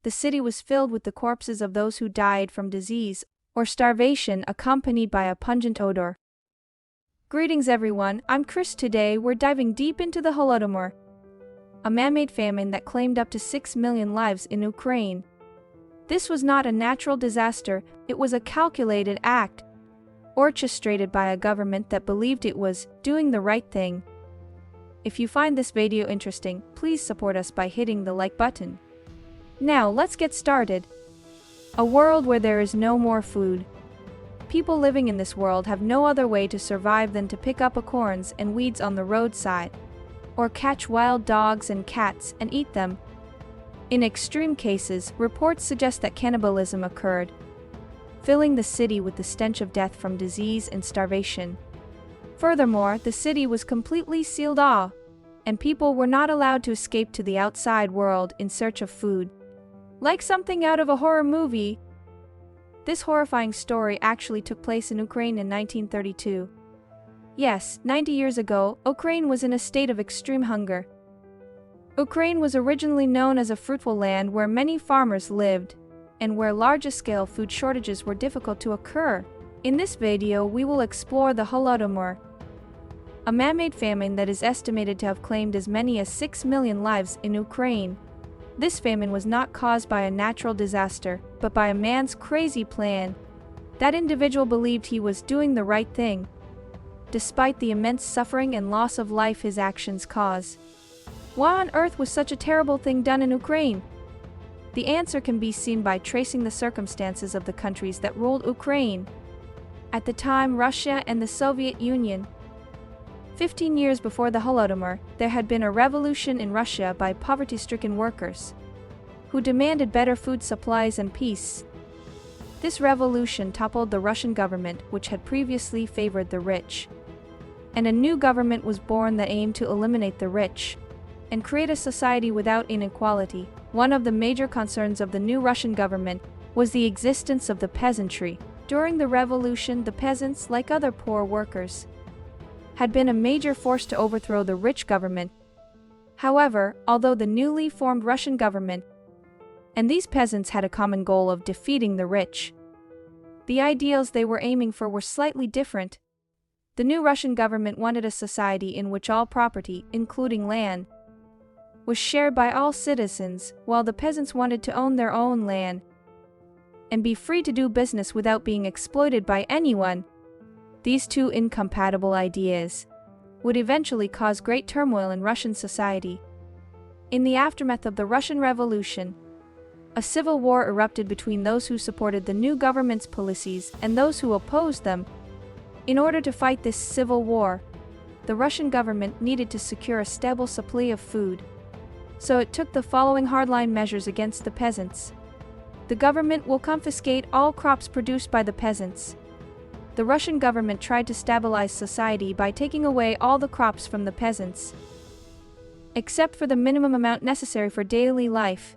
the city was filled with the corpses of those who died from disease or starvation, accompanied by a pungent odor. Greetings everyone, I'm Chris. Today we're diving deep into the Holodomor, a man-made famine that claimed up to 6 million lives in Ukraine. This was not a natural disaster, it was a calculated act, orchestrated by a government that believed it was doing the right thing. If you find this video interesting, please support us by hitting the like button. Now let's get started. A world where there is no more food. People living in this world have no other way to survive than to pick up acorns and weeds on the roadside, or catch wild dogs and cats and eat them. In extreme cases, reports suggest that cannibalism occurred, filling the city with the stench of death from disease and starvation. Furthermore, the city was completely sealed off, and people were not allowed to escape to the outside world in search of food. Like something out of a horror movie. This horrifying story actually took place in Ukraine in 1932. Yes, 90 years ago, Ukraine was in a state of extreme hunger. Ukraine was originally known as a fruitful land where many farmers lived, and where large-scale food shortages were difficult to occur. In this video, we will explore the Holodomor, a man-made famine that is estimated to have claimed as many as 6 million lives in Ukraine. This famine was not caused by a natural disaster, but by a man's crazy plan. That individual believed he was doing the right thing, despite the immense suffering and loss of life his actions cause. Why on earth was such a terrible thing done in Ukraine? The answer can be seen by tracing the circumstances of the countries that ruled Ukraine. At the time, Russia and the Soviet Union. 15 years before the Holodomor, there had been a revolution in Russia by poverty-stricken workers, who demanded better food supplies and peace. This revolution toppled the Russian government, which had previously favored the rich. And a new government was born that aimed to eliminate the rich and create a society without inequality. One of the major concerns of the new Russian government was the existence of the peasantry. During the revolution, the peasants, like other poor workers, had been a major force to overthrow the rich government. However, although the newly formed Russian government and these peasants had a common goal of defeating the rich, the ideals they were aiming for were slightly different. The new Russian government wanted a society in which all property, including land, was shared by all citizens, while the peasants wanted to own their own land and be free to do business without being exploited by anyone. These two incompatible ideas would eventually cause great turmoil in Russian society. In the aftermath of the Russian Revolution, a civil war erupted between those who supported the new government's policies and those who opposed them. In order to fight this civil war, the Russian government needed to secure a stable supply of food. So it took the following hardline measures against the peasants. The government will confiscate all crops produced by the peasants. The Russian government tried to stabilize society by taking away all the crops from the peasants, except for the minimum amount necessary for daily life,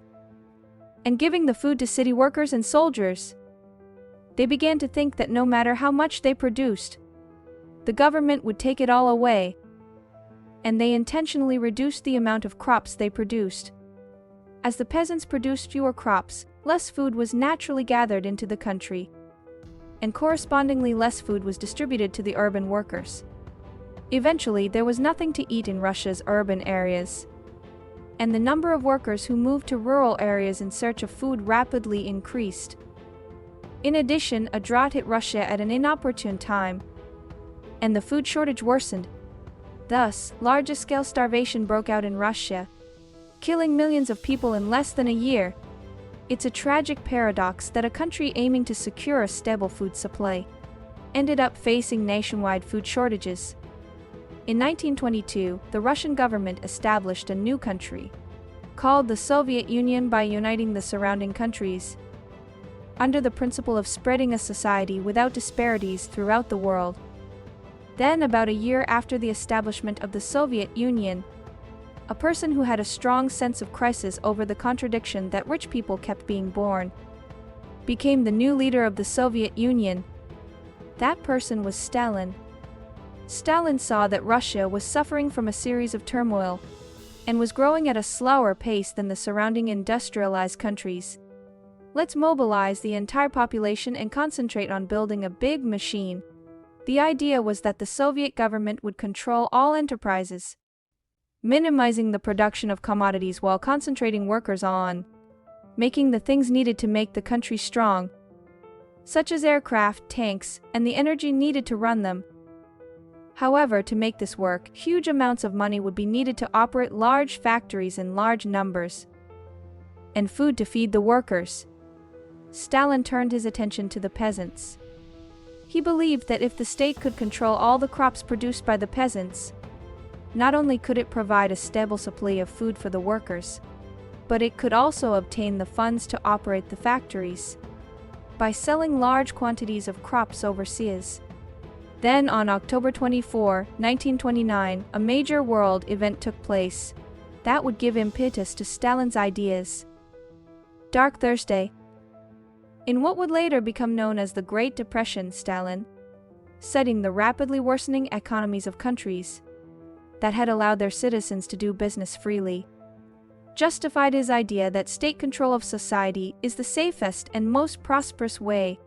and giving the food to city workers and soldiers. They began to think that no matter how much they produced, the government would take it all away, and they intentionally reduced the amount of crops they produced. As the peasants produced fewer crops, less food was naturally gathered into the country, and correspondingly less food was distributed to the urban workers. Eventually, there was nothing to eat in Russia's urban areas, and the number of workers who moved to rural areas in search of food rapidly increased. In addition, a drought hit Russia at an inopportune time, and the food shortage worsened. Thus, large-scale starvation broke out in Russia, killing millions of people in less than a year. It's a tragic paradox that a country aiming to secure a stable food supply ended up facing nationwide food shortages. In 1922, the Russian government established a new country, called the Soviet Union, by uniting the surrounding countries under the principle of spreading a society without disparities throughout the world. Then, about a year after the establishment of the Soviet Union, a person who had a strong sense of crisis over the contradiction that rich people kept being born became the new leader of the Soviet Union. That person was Stalin. Stalin saw that Russia was suffering from a series of turmoil, and was growing at a slower pace than the surrounding industrialized countries. Let's mobilize the entire population and concentrate on building a big machine. The idea was that the Soviet government would control all enterprises, minimizing the production of commodities while concentrating workers on making the things needed to make the country strong, such as aircraft, tanks, and the energy needed to run them. However, to make this work, huge amounts of money would be needed to operate large factories in large numbers, and food to feed the workers. Stalin turned his attention to the peasants. He believed that if the state could control all the crops produced by the peasants, not only could it provide a stable supply of food for the workers, but it could also obtain the funds to operate the factories by selling large quantities of crops overseas. Then on October 24, 1929, a major world event took place that would give impetus to Stalin's ideas. Dark Thursday. In what would later become known as the Great Depression, Stalin, citing the rapidly worsening economies of countries that had allowed their citizens to do business freely, justified his idea that state control of society is the safest and most prosperous way,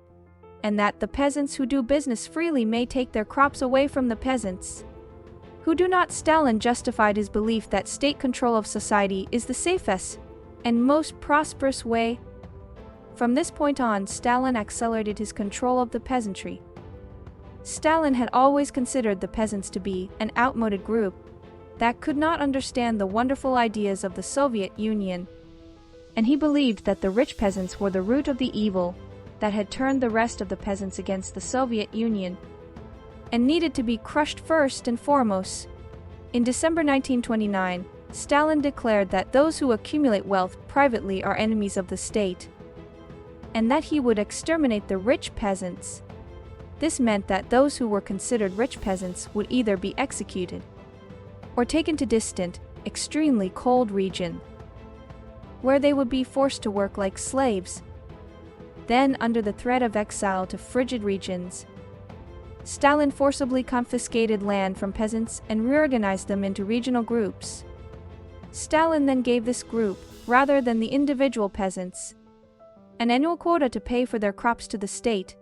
and that the peasants who do business freely may take their crops away from the peasants who do not. Stalin justified his belief that state control of society is the safest and most prosperous way. From this point on, Stalin accelerated his control of the peasantry. Stalin had always considered the peasants to be an outmoded group that could not understand the wonderful ideas of the Soviet Union, and he believed that the rich peasants were the root of the evil that had turned the rest of the peasants against the Soviet Union and needed to be crushed first and foremost. In December 1929, Stalin declared that those who accumulate wealth privately are enemies of the state, and that he would exterminate the rich peasants. This meant that those who were considered rich peasants would either be executed or taken to distant, extremely cold region, where they would be forced to work like slaves. Then, under the threat of exile to frigid regions, Stalin forcibly confiscated land from peasants and reorganized them into regional groups. Stalin then gave this group, rather than the individual peasants, an annual quota to pay for their crops to the state.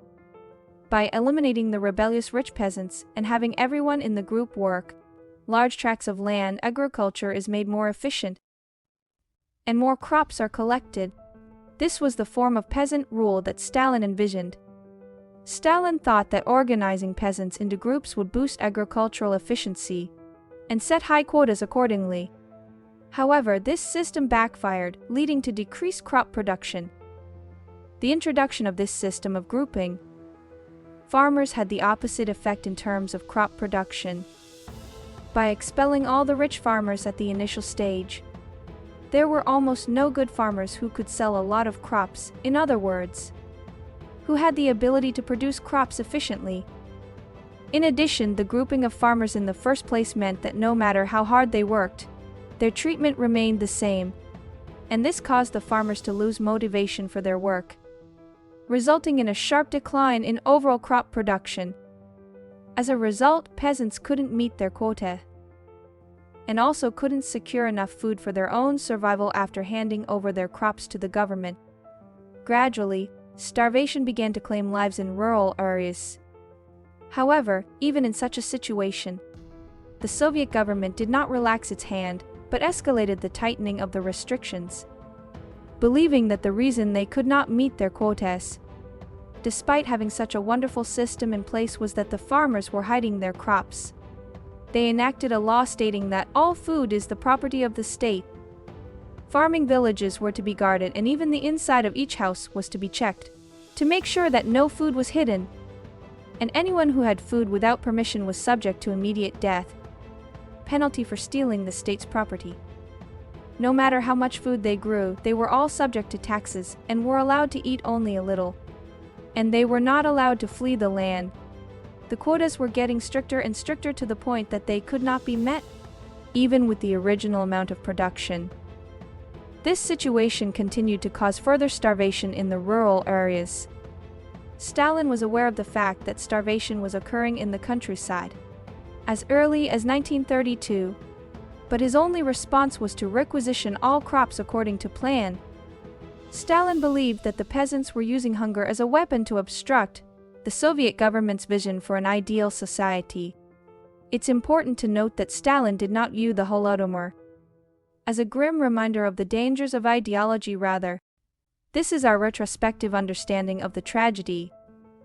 By eliminating the rebellious rich peasants and having everyone in the group work large tracts of land, agriculture is made more efficient, and more crops are collected. This was the form of peasant rule that Stalin envisioned. Stalin thought that organizing peasants into groups would boost agricultural efficiency and set high quotas accordingly. However, this system backfired, leading to decreased crop production. The introduction of this system of grouping farmers had the opposite effect in terms of crop production. By expelling all the rich farmers at the initial stage, there were almost no good farmers who could sell a lot of crops, in other words, who had the ability to produce crops efficiently. In addition, the grouping of farmers in the first place meant that no matter how hard they worked, their treatment remained the same, and this caused the farmers to lose motivation for their work, resulting in a sharp decline in overall crop production. As a result, peasants couldn't meet their quota, and also couldn't secure enough food for their own survival after handing over their crops to the government. Gradually, starvation began to claim lives in rural areas. However, even in such a situation, the Soviet government did not relax its hand, but escalated the tightening of the restrictions, believing that the reason they could not meet their quotas, despite having such a wonderful system in place, was that the farmers were hiding their crops. They enacted a law stating that all food is the property of the state. Farming villages were to be guarded, and even the inside of each house was to be checked to make sure that no food was hidden, and anyone who had food without permission was subject to immediate death penalty for stealing the state's property. No matter how much food they grew, they were all subject to taxes and were allowed to eat only a little, and they were not allowed to flee the land. The quotas were getting stricter and stricter to the point that they could not be met, even with the original amount of production. This situation continued to cause further starvation in the rural areas. Stalin was aware of the fact that starvation was occurring in the countryside as early as 1932, but his only response was to requisition all crops according to plan. Stalin believed that the peasants were using hunger as a weapon to obstruct the Soviet government's vision for an ideal society. It's important to note that Stalin did not view the Holodomor as a grim reminder of the dangers of ideology. Rather, this is our retrospective understanding of the tragedy,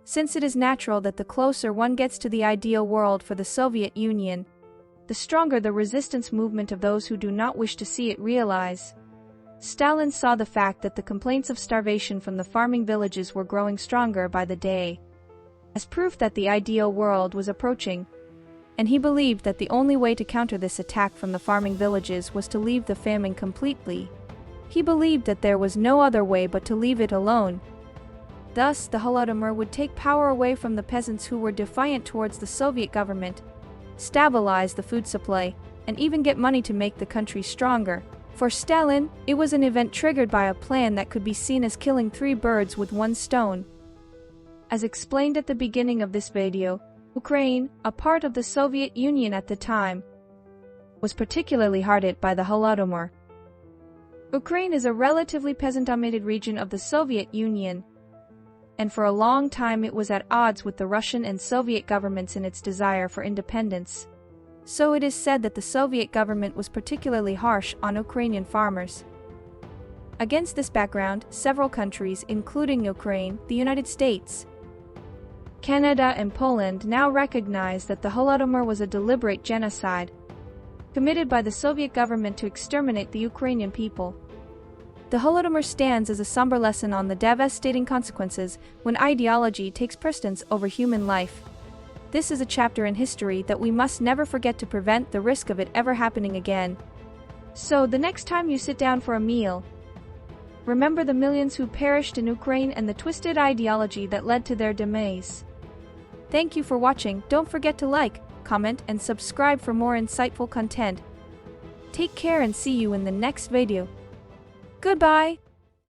since it is natural that the closer one gets to the ideal world for the Soviet Union, the stronger the resistance movement of those who do not wish to see it realize. Stalin saw the fact that the complaints of starvation from the farming villages were growing stronger by the day, as proof that the ideal world was approaching, and he believed that the only way to counter this attack from the farming villages was to leave the famine completely. He believed that there was no other way but to leave it alone. Thus, the Holodomor would take power away from the peasants who were defiant towards the Soviet government, stabilize the food supply, and even get money to make the country stronger. For Stalin, it was an event triggered by a plan that could be seen as killing three birds with one stone. As explained at the beginning of this video, Ukraine, a part of the Soviet Union at the time, was particularly hard hit by the Holodomor. Ukraine is a relatively peasant-dominated region of the Soviet Union, and for a long time it was at odds with the Russian and Soviet governments in its desire for independence. So it is said that the Soviet government was particularly harsh on Ukrainian farmers. Against this background, several countries, including Ukraine, the United States, Canada, and Poland, now recognize that the Holodomor was a deliberate genocide committed by the Soviet government to exterminate the Ukrainian people. The Holodomor stands as a somber lesson on the devastating consequences when ideology takes precedence over human life. This is a chapter in history that we must never forget to prevent the risk of it ever happening again. So, the next time you sit down for a meal, remember the millions who perished in Ukraine and the twisted ideology that led to their demise. Thank you for watching. Don't forget to like, comment, and subscribe for more insightful content. Take care and see you in the next video. Goodbye!